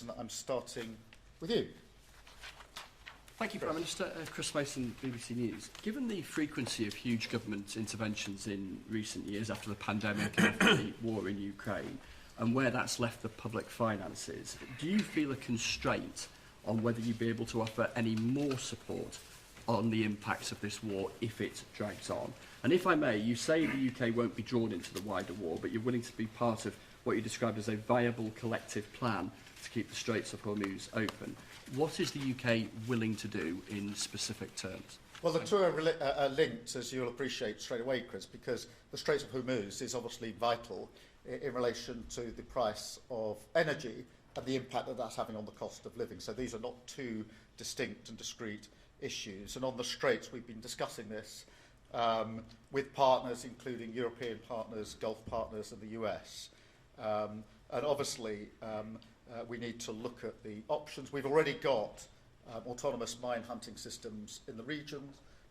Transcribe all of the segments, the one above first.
Mason. I'm starting with you. Thank you, Prime Minister. Chris Mason, BBC News. Given the frequency of huge government interventions in recent years after the pandemic and after the war in Ukraine, and where that's left the public finances, do you feel a constraint on whether you'd be able to offer any more support on the impacts of this war if it drags on? And if I may, you say the UK won't be drawn into the wider war, but you're willing to be part of what you described as a viable collective plan to keep the Straits of Hormuz open. What is the UK willing to do in specific terms? Well, the two are linked, as you'll appreciate straight away, Chris, because the Straits of Hormuz is obviously vital in relation to the price of energy and the impact that that's having on the cost of living. So these are not two distinct and discrete issues. And on the Straits, we've been discussing this with partners, including European partners, Gulf partners, and the US. And obviously, we need to look at the options. We've already got autonomous mine hunting systems in the region.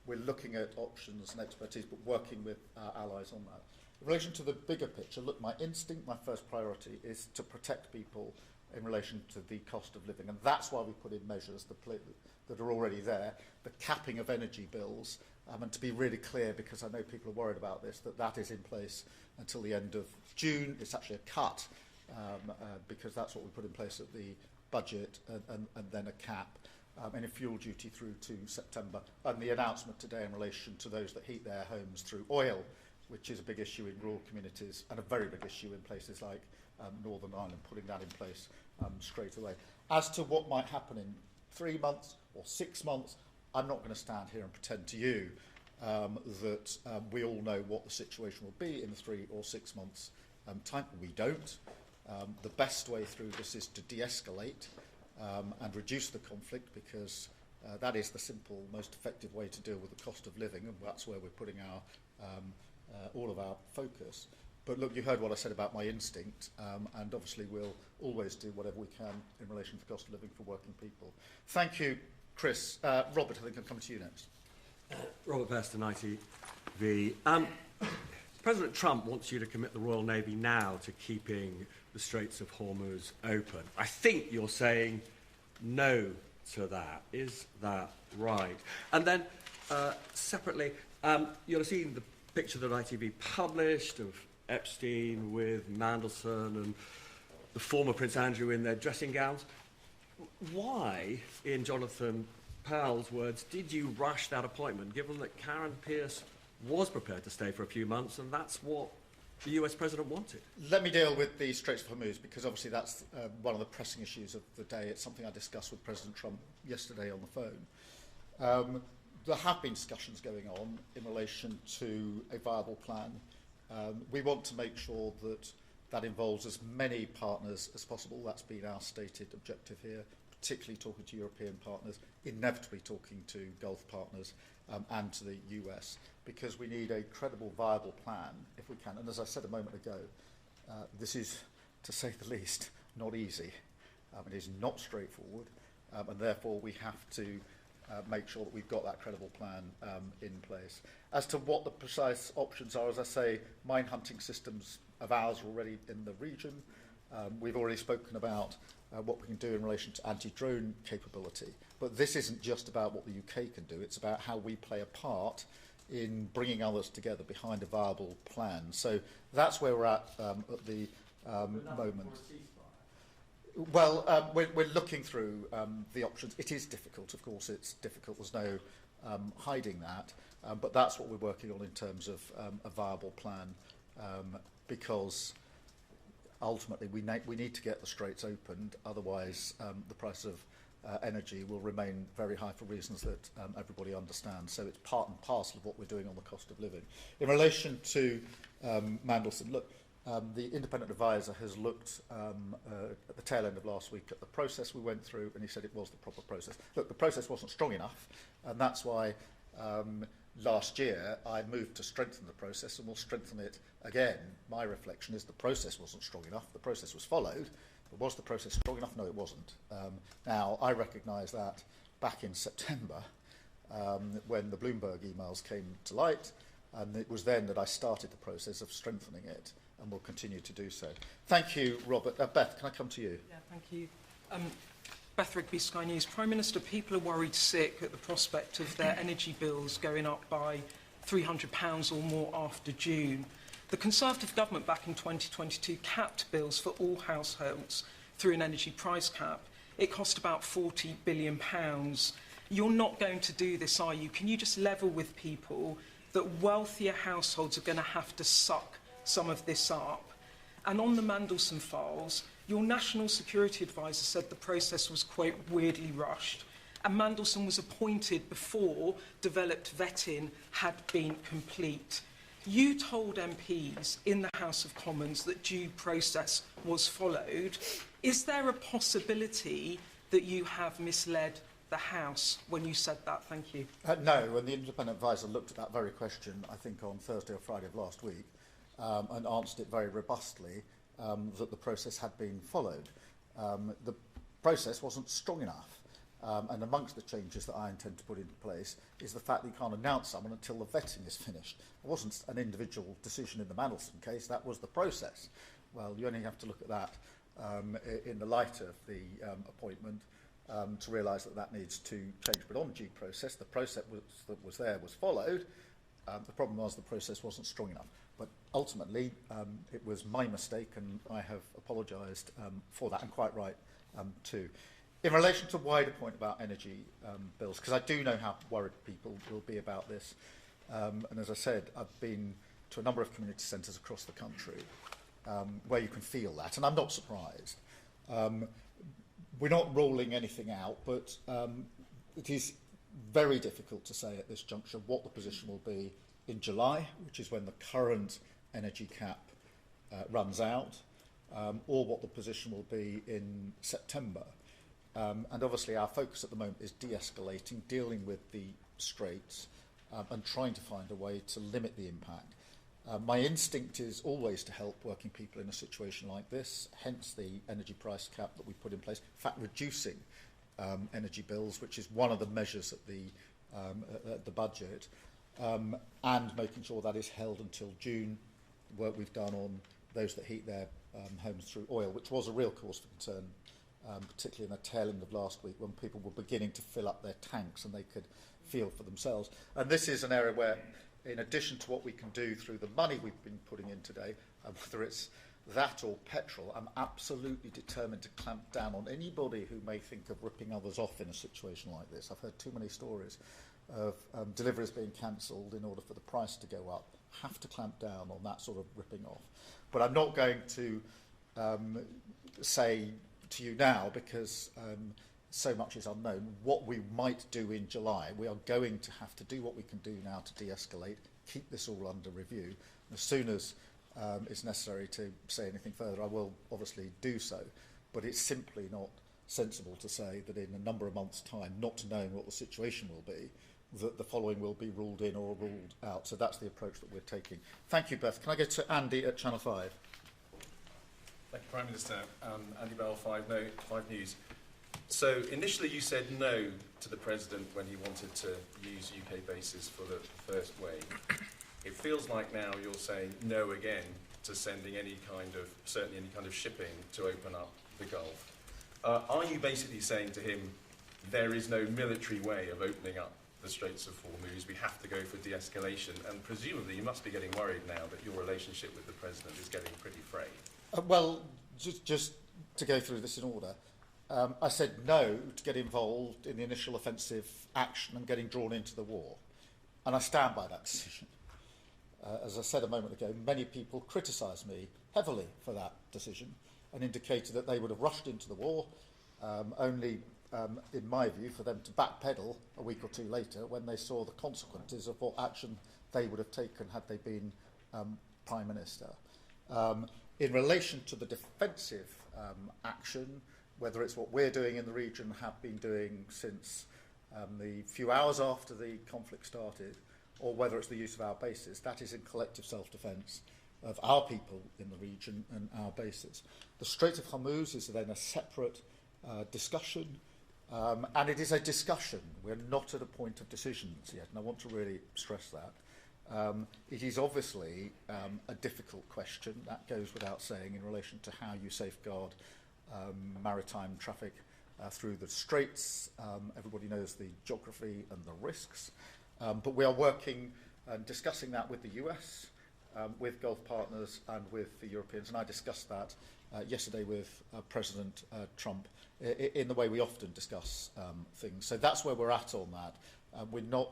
We're looking at options and expertise, but working with our allies on that. In relation to the bigger picture, look, my instinct, my first priority is to protect people in relation to the cost of living. And that's why we put in measures that are already there, the capping of energy bills. And to be really clear, because I know people are worried about this, that is in place until the end of June. It's actually a cut, because that's what we put in place at the budget, and then a cap, and a fuel duty through to September. And the announcement today in relation to those that heat their homes through oil, which is a big issue in rural communities and a very big issue in places like Northern Ireland, putting that in place straight away. As to what might happen in 3 months or 6 months, I'm not going to stand here and pretend to you that we all know what the situation will be in 3 or 6 months' time. We don't. The best way through this is to de-escalate and reduce the conflict, because that is the simple, most effective way to deal with the cost of living, and that's where we're putting our all of our focus. But look, you heard what I said about my instinct, and obviously we'll always do whatever we can in relation to the cost of living for working people. Thank you, Chris. Robert, I think I'll come to you next. Robert Preston, ITV. President Trump wants you to commit the Royal Navy now to keeping the Straits of Hormuz open. I think you're saying no to that. Is that right? And then, separately, you'll have seen the picture that ITV published of Epstein with Mandelson and the former Prince Andrew in their dressing gowns. Why, in Jonathan Powell's words, did you rush that appointment, given that Karen Pierce was prepared to stay for a few months, and that's what the US president wanted? Let me deal with the Straits of Hormuz, because obviously that's one of the pressing issues of the day. It's something I discussed with President Trump yesterday on the phone. There have been discussions going on in relation to a viable plan. We want to make sure that that involves as many partners as possible. That's been our stated objective here, particularly talking to European partners, inevitably talking to Gulf partners, and to the US, because we need a credible, viable plan if we can. And as I said a moment ago, this is, to say the least, not easy. It is not straightforward, and therefore we have to make sure that we've got that credible plan in place. As to what the precise options are, as I say, mine hunting systems of ours are already in the region. We've already spoken about what we can do in relation to anti-drone capability. But this isn't just about what the UK can do, it's about how we play a part in bringing others together behind a viable plan. So that's where we're at the moment. Well, we're looking through the options. It is difficult, of course, it's difficult, there's no hiding that, but that's what we're working on in terms of a viable plan, because ultimately we need to get the Straits opened, otherwise the price of energy will remain very high for reasons that everybody understands. So it's part and parcel of what we're doing on the cost of living. In relation to Mandelson, look, the independent advisor has looked at the tail end of last week at the process we went through, and he said it was the proper process. Look, the process wasn't strong enough, and that's why last year I moved to strengthen the process, and we'll strengthen it again. My reflection is the process wasn't strong enough. The process was followed, but was the process strong enough? No, it wasn't. Now, I recognise that back in September, when the Bloomberg emails came to light, and it was then that I started the process of strengthening it, and will continue to do so. Thank you, Robert. Beth, can I come to you? Yeah, thank you. Beth Rigby, Sky News. Prime Minister, people are worried sick at the prospect of their energy bills going up by £300 or more after June. The Conservative government back in 2022 capped bills for all households through an energy price cap. It cost about £40 billion. You're not going to do this, are you? Can you just level with people that wealthier households are going to have to suck some of this up? And on the Mandelson files, your National Security Advisor said the process was, quote, weirdly rushed. And Mandelson was appointed before developed vetting had been complete. You told MPs in the House of Commons that due process was followed. Is there a possibility that you have misled the House when you said that? Thank you. No, and the independent advisor looked at that very question, I think, on Thursday or Friday of last week, and answered it very robustly that the process had been followed. The process wasn't strong enough, and amongst the changes that I intend to put into place is the fact that you can't announce someone until the vetting is finished. It wasn't an individual decision in the Mandelson case, that was the process. Well, you only have to look at that in the light of the appointment to realise that that needs to change. But on due process, the process that was there was followed. The problem was the process wasn't strong enough. But ultimately, it was my mistake, and I have apologised for that, and quite right too. In relation to a wider point about energy bills, because I do know how worried people will be about this, and as I said, I've been to a number of community centres across the country where you can feel that, and I'm not surprised. We're not ruling anything out, but it is very difficult to say at this juncture what the position will be in July, which is when the current energy cap runs out, or what the position will be in September. And obviously our focus at the moment is de-escalating, dealing with the straits, and trying to find a way to limit the impact. My instinct is always to help working people in a situation like this, hence the energy price cap that we put in place. In fact, reducing energy bills, which is one of the measures at the budget, and making sure that is held until June. The work we've done on those that heat their homes through oil, which was a real cause for concern, particularly in the tail end of last week when people were beginning to fill up their tanks and they could feel for themselves. And this is an area where, in addition to what we can do through the money we've been putting in today, whether it's that or petrol, I'm absolutely determined to clamp down on anybody who may think of ripping others off in a situation like this. I've heard too many stories of deliveries being cancelled in order for the price to go up. Have to clamp down on that sort of ripping off. But I'm not going to say to you now, because so much is unknown, what we might do in July. We are going to have to do what we can do now to de-escalate, keep this all under review. And as soon as it's necessary to say anything further, I will obviously do so. But it's simply not sensible to say that in a number of months' time, not knowing what the situation will be, that the following will be ruled in or ruled out. So that's the approach that we're taking. Thank you, Beth. Can I go to Andy at Channel 5? Thank you, Prime Minister. Andy Bell, 5 News. So initially you said no to the President when he wanted to use UK bases for the first wave. It feels like now you're saying no again to sending certainly any kind of shipping to open up the Gulf. Are you basically saying to him, there is no military way of opening up the Straits of Hormuz, we have to go for de-escalation, and presumably you must be getting worried now that your relationship with the President is getting pretty frayed? Well, just to go through this in order, I said no to get involved in the initial offensive action and getting drawn into the war. And I stand by that decision. As I said a moment ago, many people criticised me heavily for that decision and indicated that they would have rushed into the war, only, in my view, for them to backpedal a week or two later when they saw the consequences of what action they would have taken had they been Prime Minister. In relation to the defensive action, whether it's what we're doing in the region, have been doing since the few hours after the conflict started, or whether it's the use of our bases, that is in collective self-defence of our people in the region and our bases. The Strait of Hormuz is then a separate discussion, and it is a discussion. We're not at a point of decisions yet, and I want to really stress that. It is obviously a difficult question, that goes without saying, in relation to how you safeguard maritime traffic through the Straits. Everybody knows the geography and the risks. But we are working and discussing that with the US, with Gulf partners and with the Europeans. And I discussed that yesterday with President Trump in the way we often discuss things. So that's where we're at on that.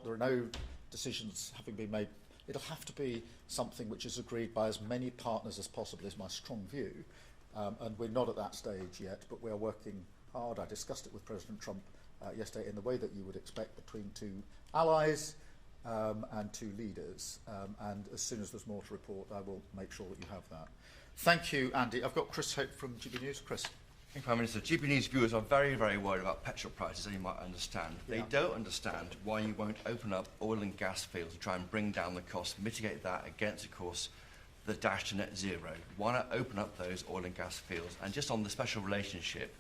There are no decisions having been made. It'll have to be something which is agreed by as many partners as possible, is my strong view. And we're not at that stage yet, but we are working hard. I discussed it with President Trump yesterday in the way that you would expect between two allies and two leaders. And as soon as there's more to report, I will make sure that you have that. Thank you, Andy. I've got Chris Hope from GB News. Chris. Thank you, Prime Minister. GB News viewers are very, very worried about petrol prices, as you might understand. They don't understand why you won't open up oil and gas fields to try and bring down the cost, mitigate that against, of course, the dash to net zero. Why not open up those oil and gas fields? And just on the special relationship,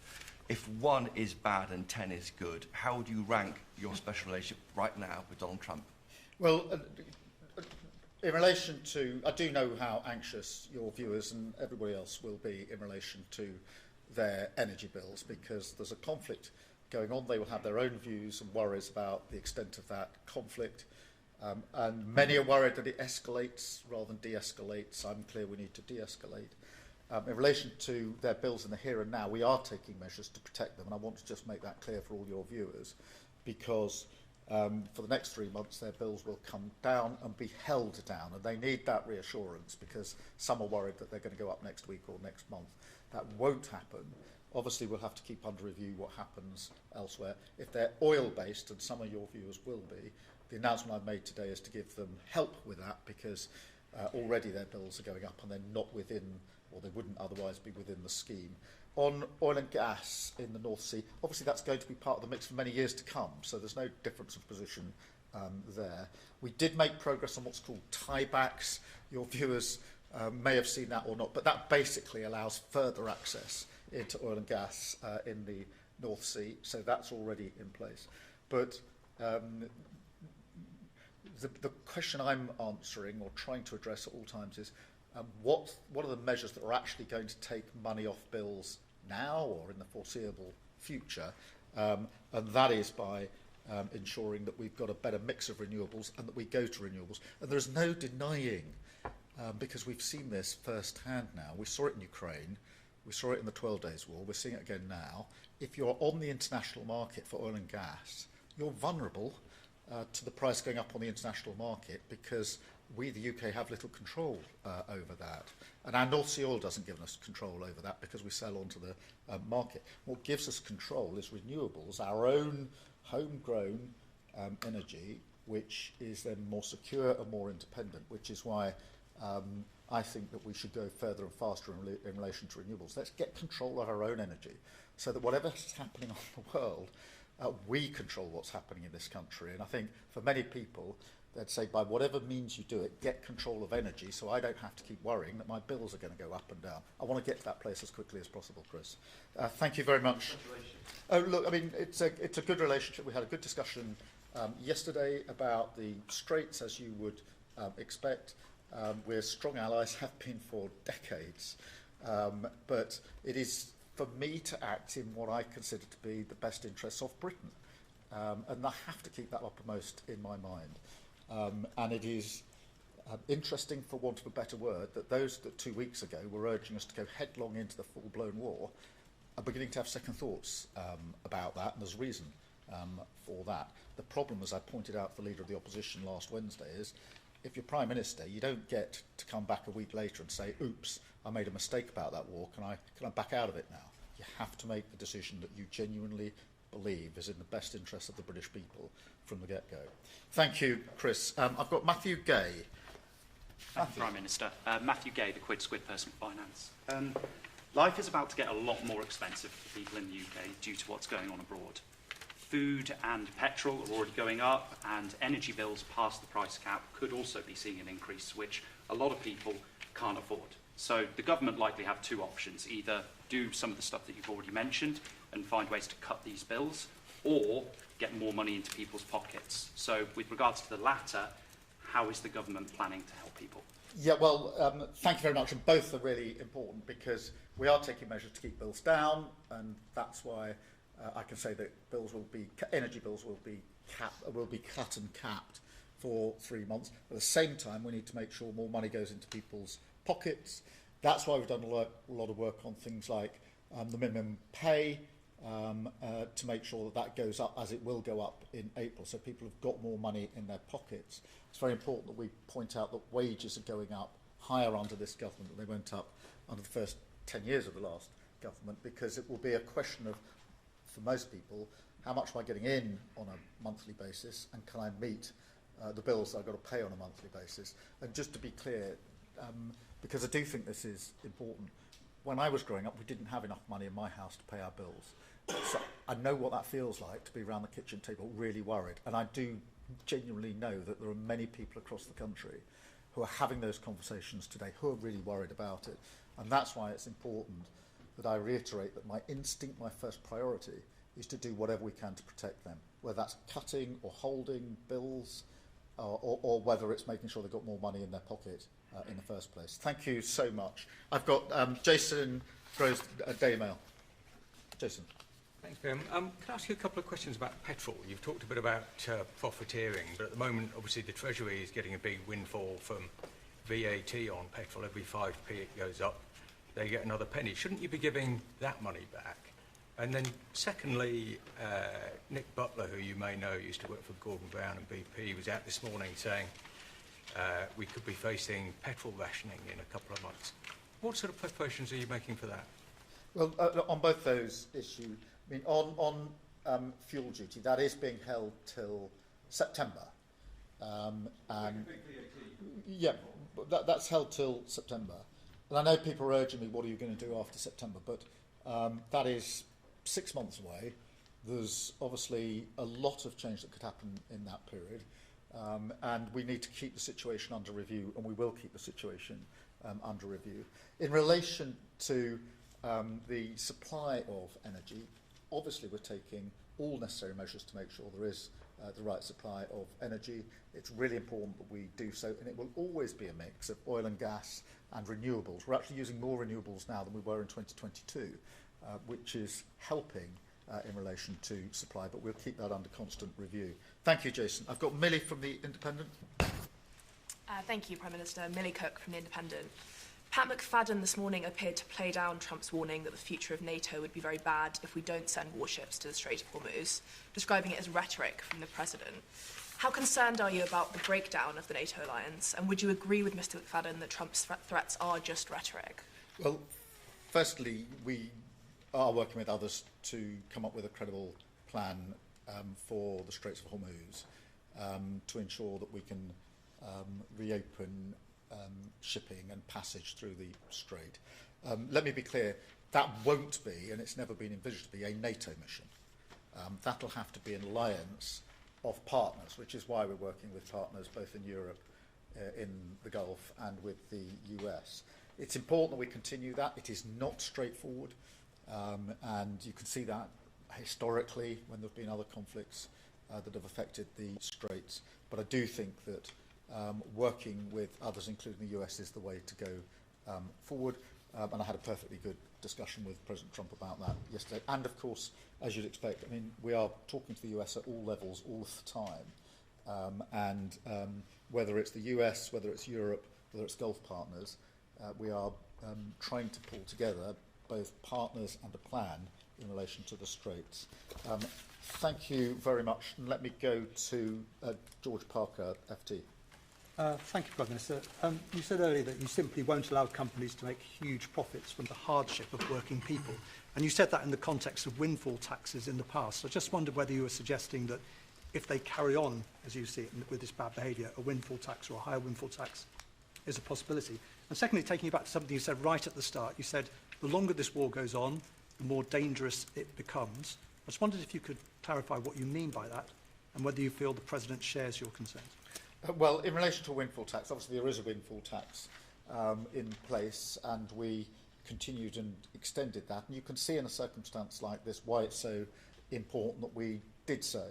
if 1 is bad and 10 is good, how would you rank your special relationship right now with Donald Trump? Well, in relation to, I do know how anxious your viewers and everybody else will be in relation to their energy bills, because there's a conflict going on. They will have their own views and worries about the extent of that conflict. And many are worried that it escalates rather than de-escalates. I'm clear we need to de-escalate. In relation to their bills in the here and now, we are taking measures to protect them, and I want to just make that clear for all your viewers, because for the next 3 months their bills will come down and be held down, and they need that reassurance, because some are worried that they're going to go up next week or next month. That won't happen. Obviously we'll have to keep under review what happens elsewhere. If they're oil-based, and some of your viewers will be, the announcement I've made today is to give them help with that, because already their bills are going up and they're not within, or they wouldn't otherwise be within the scheme. On oil and gas in the North Sea, obviously that's going to be part of the mix for many years to come, so there's no difference of position there. We did make progress on what's called tiebacks. Your viewers may have seen that or not, but that basically allows further access into oil and gas in the North Sea, so that's already in place. But the question I'm answering or trying to address at all times is what are the measures that are actually going to take money off bills now or in the foreseeable future? And that is by ensuring that we've got a better mix of renewables and that we go to renewables. And there's no denying, because we've seen this firsthand now. We saw it in Ukraine. We saw it in the 12 Days War. We're seeing it again now. If you're on the international market for oil and gas, you're vulnerable to the price going up on the international market, because we, the UK, have little control over that. And our North Sea oil doesn't give us control over that, because we sell onto the market. What gives us control is renewables, our own homegrown energy, which is then more secure and more independent, which is why I think that we should go further and faster in relation to renewables. Let's get control of our own energy, so that whatever's happening on the world, we control what's happening in this country. And I think for many people, they'd say, by whatever means you do it, get control of energy, so I don't have to keep worrying that my bills are going to go up and down. I want to get to that place as quickly as possible, Chris. Thank you very much. Oh, look, I mean, it's a good relationship. We had a good discussion yesterday about the Straits, as you would expect. We're strong allies, have been for decades. But it is for me to act in what I consider to be the best interests of Britain. And I have to keep that uppermost in my mind. And it is interesting, for want of a better word, that those that 2 weeks ago were urging us to go headlong into the full-blown war are beginning to have second thoughts about that, and there's reason for that. The problem, as I pointed out to the Leader of the Opposition last Wednesday, is if you're Prime Minister, you don't get to come back a week later and say, oops, I made a mistake about that war, can I back out of it now? You have to make the decision that you genuinely believe is in the best interest of the British people from the get-go. Thank you, Chris. I've got Matthew Gay. Thank you, Prime Minister. Matthew Gay, the Quid Squid Person for Finance. Life is about to get a lot more expensive for people in the UK due to what's going on abroad. Food and petrol are already going up, and energy bills past the price cap could also be seeing an increase, which a lot of people can't afford. So the government likely have two options: either do some of the stuff that you've already mentioned and find ways to cut these bills, or get more money into people's pockets. So with regards to the latter, how is the government planning to help people? Yeah, well, thank you very much, and both are really important because we are taking measures to keep bills down, and that's why I can say that energy bills will be cut and capped for 3 months. At the same time, we need to make sure more money goes into people's pockets. That's why we've done a lot of work on things like the minimum pay to make sure that that goes up, as it will go up in April, so people have got more money in their pockets. It's very important that we point out that wages are going up higher under this government than they went up under the first 10 years of the last government, because it will be a question of, for most people, how much am I getting in on a monthly basis, and can I meet the bills that I've got to pay on a monthly basis. And just to be clear, because I do think this is important, when I was growing up, we didn't have enough money in my house to pay our bills. So I know what that feels like, to be around the kitchen table really worried. And I do genuinely know that there are many people across the country who are having those conversations today, who are really worried about it. And that's why it's important that I reiterate that my instinct, my first priority, is to do whatever we can to protect them, whether that's cutting or holding bills, or whether it's making sure they've got more money in their pocket in the first place. Thank you so much. I've got Jason Groves, Daily Mail. Jason. Thanks, Graham. Can I ask you a couple of questions about petrol? You've talked a bit about profiteering, but at the moment, obviously, the Treasury is getting a big windfall from VAT on petrol. Every 5p it goes up, they get another penny. Shouldn't you be giving that money back? And then secondly, Nick Butler, who you may know, used to work for Gordon Brown and BP, was out this morning saying we could be facing petrol rationing in a couple of months. What sort of preparations are you making for that? Well, on both those issues, I mean, on fuel duty, that is being held till September. Yeah, that's held till September. And I know people are urging me, what are you going to do after September? But that is 6 months away. There's obviously a lot of change that could happen in that period. And we need to keep the situation under review, and we will keep the situation under review. In relation to the supply of energy, obviously we're taking all necessary measures to make sure there is the right supply of energy. It's really important that we do so, and it will always be a mix of oil and gas and renewables. We're actually using more renewables now than we were in 2022, which is helping in relation to supply, but we'll keep that under constant review. Thank you, Jason. I've got Millie from The Independent. Thank you, Prime Minister. Millie Cook from The Independent. Pat McFadden this morning appeared to play down Trump's warning that the future of NATO would be very bad if we don't send warships to the Strait of Hormuz, describing it as rhetoric from the President. How concerned are you about the breakdown of the NATO alliance, and would you agree with Mr McFadden that Trump's threats are just rhetoric? Well, firstly, we are working with others to come up with a credible plan for the Straits of Hormuz to ensure that we can reopen shipping and passage through the strait. Let me be clear, that won't be, and it's never been envisaged to be, a NATO mission. That'll have to be an alliance of partners, which is why we're working with partners both in Europe, in the Gulf, and with the US. It's important that we continue that. It is not straightforward, and you can see that historically when there have been other conflicts that have affected the straits. But I do think that working with others, including the US, is the way to go forward. And I had a perfectly good discussion with President Trump about that yesterday. And of course, as you'd expect, I mean, we are talking to the US at all levels all the time. Whether it's the US, whether it's Europe, whether it's Gulf partners, we are trying to pull together both partners and a plan in relation to the Straits. Thank you very much. And let me go to George Parker, FT. Thank you, Prime Minister. You said earlier that you simply won't allow companies to make huge profits from the hardship of working people. And you said that in the context of windfall taxes in the past. So I just wondered whether you were suggesting that if they carry on, as you see it, with this bad behaviour, a windfall tax or a higher windfall tax is a possibility. And secondly, taking you back to something you said right at the start, you said the longer this war goes on, the more dangerous it becomes. I just wondered if you could clarify what you mean by that and whether you feel the President shares your concerns. Well, in relation to a windfall tax, obviously there is a windfall tax in place, and we continued and extended that. And you can see in a circumstance like this why it's so important that we did so.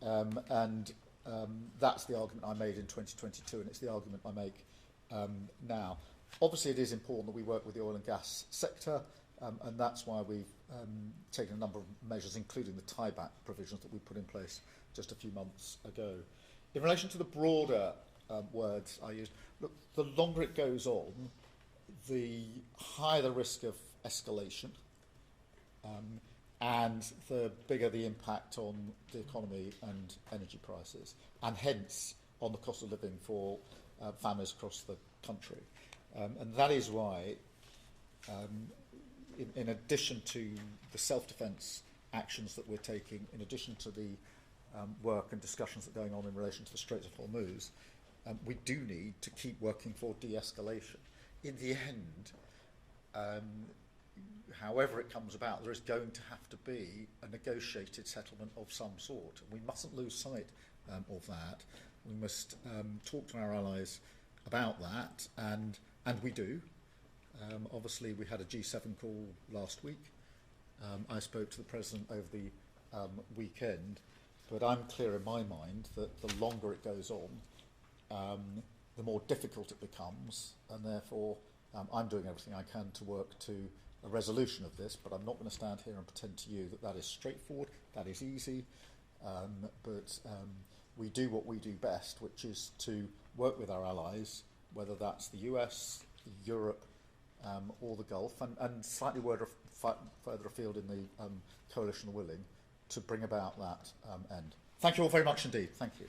That's the argument I made in 2022, and it's the argument I make now. Obviously, it is important that we work with the oil and gas sector, and that's why we've taken a number of measures, including the tieback provisions that we put in place just a few months ago. In relation to the broader words I used, look, the longer it goes on, the higher the risk of escalation, and the bigger the impact on the economy and energy prices, and hence on the cost of living for families across the country. And that is why, in addition to the self-defence actions that we're taking, in addition to the work and discussions that are going on in relation to the Straits of Hormuz, we do need to keep working for de-escalation. In the end, however it comes about, there is going to have to be a negotiated settlement of some sort. We mustn't lose sight of that. We must talk to our allies about that, and we do. Obviously, we had a G7 call last week. I spoke to the President over the weekend, but I'm clear in my mind that the longer it goes on, the more difficult it becomes, and therefore I'm doing everything I can to work to a resolution of this, but I'm not going to stand here and pretend to you that that is straightforward, that is easy, but we do what we do best, which is to work with our allies, whether that's the US, Europe, or the Gulf, and slightly further afield in the coalition willing, to bring about that end. Thank you all very much indeed. Thank you.